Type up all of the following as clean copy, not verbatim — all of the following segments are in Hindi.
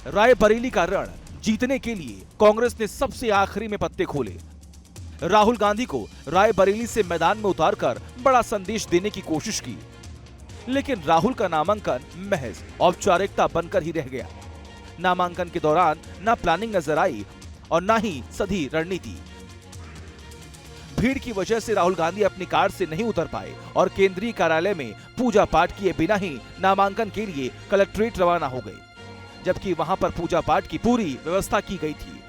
रायबरेली का रण जीतने के लिए कांग्रेस ने सबसे आखिरी में पत्ते खोले। राहुल गांधी को रायबरेली से मैदान में उतारकर बड़ा संदेश देने की कोशिश की, लेकिन राहुल का नामांकन महज औपचारिकता बनकर ही रह गया। नामांकन के दौरान ना प्लानिंग नजर आई और ना ही सधी रणनीति। भीड़ की वजह से राहुल गांधी अपनी कार से नहीं उतर पाए और केंद्रीय कार्यालय में पूजा पाठ किए बिना ही नामांकन के लिए कलेक्ट्रेट रवाना हो गए, जबकि वहां पर पूजा पाठ की पूरी व्यवस्था की गई थी।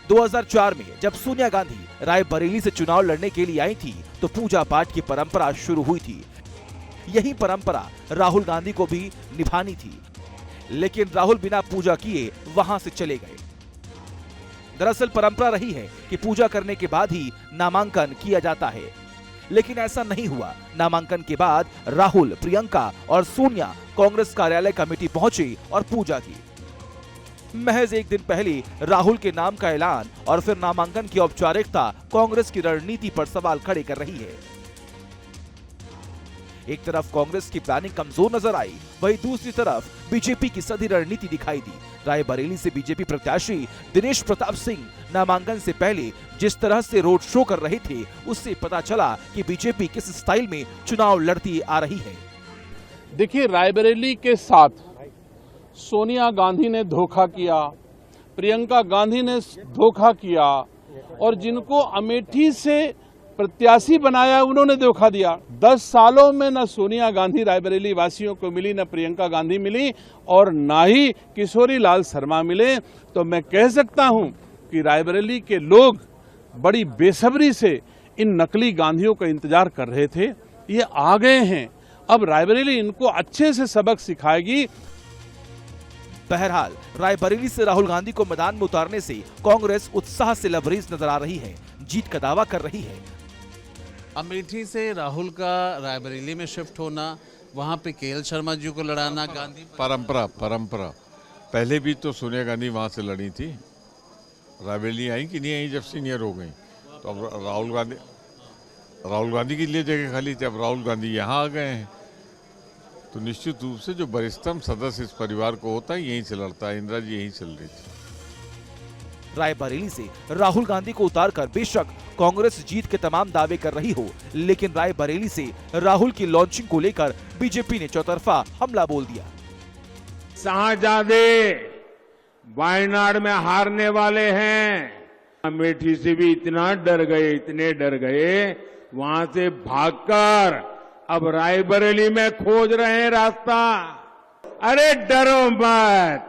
2004 में जब सोनिया गांधी रायबरेली से चुनाव लड़ने के लिए आई थी तो पूजा पाठ की परंपरा शुरू हुई थी। यही परंपरा राहुल गांधी को भी निभानी थी, लेकिन राहुल बिना पूजा किए वहां से चले गए। दरअसल परंपरा रही है कि पूजा करने के बाद ही नामांकन किया जाता है, लेकिन ऐसा नहीं हुआ। नामांकन के बाद राहुल, प्रियंका और सोनिया कांग्रेस कार्यालय कमेटी पहुंचे और पूजा की। महज एक दिन पहले राहुल के नाम का ऐलान और फिर नामांकन की औपचारिकता कांग्रेस की रणनीति पर सवाल खड़े कर रही है। एक तरफ कांग्रेस की प्लानिंग कमजोर नजर आई, वहीं दूसरी तरफ बीजेपी की सधी रणनीति दिखाई दी। रायबरेली से बीजेपी प्रत्याशी दिनेश प्रताप सिंह नामांकन से पहले जिस तरह से रोड शो कर रहे थे, उससे पता चला कि बीजेपी किस स्टाइल में चुनाव लड़ती आ रही है। देखिए, रायबरेली के साथ सोनिया गांधी ने धोखा किया, प्रियंका गांधी ने धोखा किया और जिनको अमेठी से प्रत्याशी बनाया उन्होंने धोखा दिया। 10 सालों में न सोनिया गांधी रायबरेली वासियों को मिली, न प्रियंका गांधी मिली और न ही किशोरी लाल शर्मा मिले। तो मैं कह सकता हूं कि रायबरेली के लोग बड़ी बेसब्री से इन नकली गांधियों का इंतजार कर रहे थे। ये आ गए हैं, अब रायबरेली इनको अच्छे से सबक सिखाएगी। बहरहाल रायबरेली से राहुल गांधी को मैदान में उतारने से कांग्रेस उत्साह से लबरेज नजर आ रही है, जीत का दावा कर रही है। अमेठी से राहुल का रायबरेली में शिफ्ट होना, वहां पे केएल शर्मा जी को लड़ाना, गांधी परंपरा पहले भी तो सोनिया गांधी वहां से लड़ी थी। रायबरेली आई कि नहीं आई जब सीनियर हो गई, तो अब राहुल गांधी के लिए जगह खाली थी। अब राहुल गांधी यहाँ आ गए हैं तो निश्चित रूप से जो वरिष्ठतम सदस्य इस परिवार को होता है यहीं से लड़ता है। इंदिरा जी यहीं चल रही थी। रायबरेली से राहुल गांधी को उतारकर बेशक कांग्रेस जीत के तमाम दावे कर रही हो, लेकिन रायबरेली से राहुल की लॉन्चिंग को लेकर बीजेपी ने चौतरफा हमला बोल दिया। शाहजादे वायनाड में हारने वाले हैं, अमेठी से भी इतने डर गए, वहां से भागकर अब रायबरेली में खोज रहे हैं रास्ता। अरे डरो मत,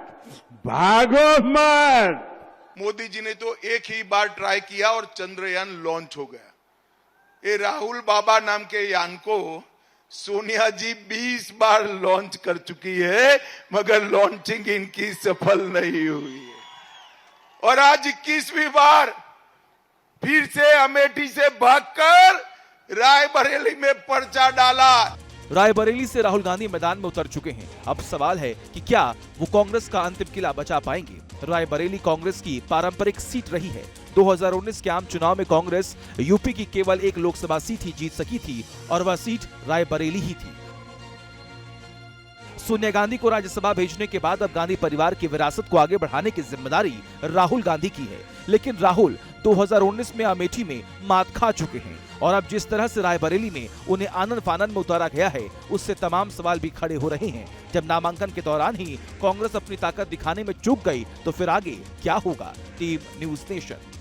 भागो मत। मोदी जी ने तो एक ही बार ट्राई किया और चंद्रयान लॉन्च हो गया। ये राहुल बाबा नाम के यान को सोनिया जी 20 बार लॉन्च कर चुकी है, मगर लॉन्चिंग इनकी सफल नहीं हुई है। और आज 21वीं बार फिर से अमेठी से भागकर रायबरेली में पर्चा डाला। रायबरेली से राहुल गांधी मैदान में उतर चुके हैं। अब सवाल है कि क्या वो कांग्रेस का अंतिम किला बचा पाएंगे। रायबरेली कांग्रेस की पारंपरिक सीट रही है। 2019 के आम चुनाव में कांग्रेस यूपी की केवल एक लोकसभा सीट ही जीत सकी थी और वह सीट रायबरेली ही थी। सोनिया गांधी को राज्यसभा भेजने के बाद अब गांधी परिवार की विरासत को आगे बढ़ाने की जिम्मेदारी राहुल गांधी की है, लेकिन राहुल 2019 में अमेठी में मात खा चुके हैं और अब जिस तरह से रायबरेली में उन्हें आनन फानन में उतारा गया है, उससे तमाम सवाल भी खड़े हो रहे हैं। जब नामांकन के दौरान ही कांग्रेस अपनी ताकत दिखाने में चूक गई तो फिर आगे क्या होगा। Team news nation.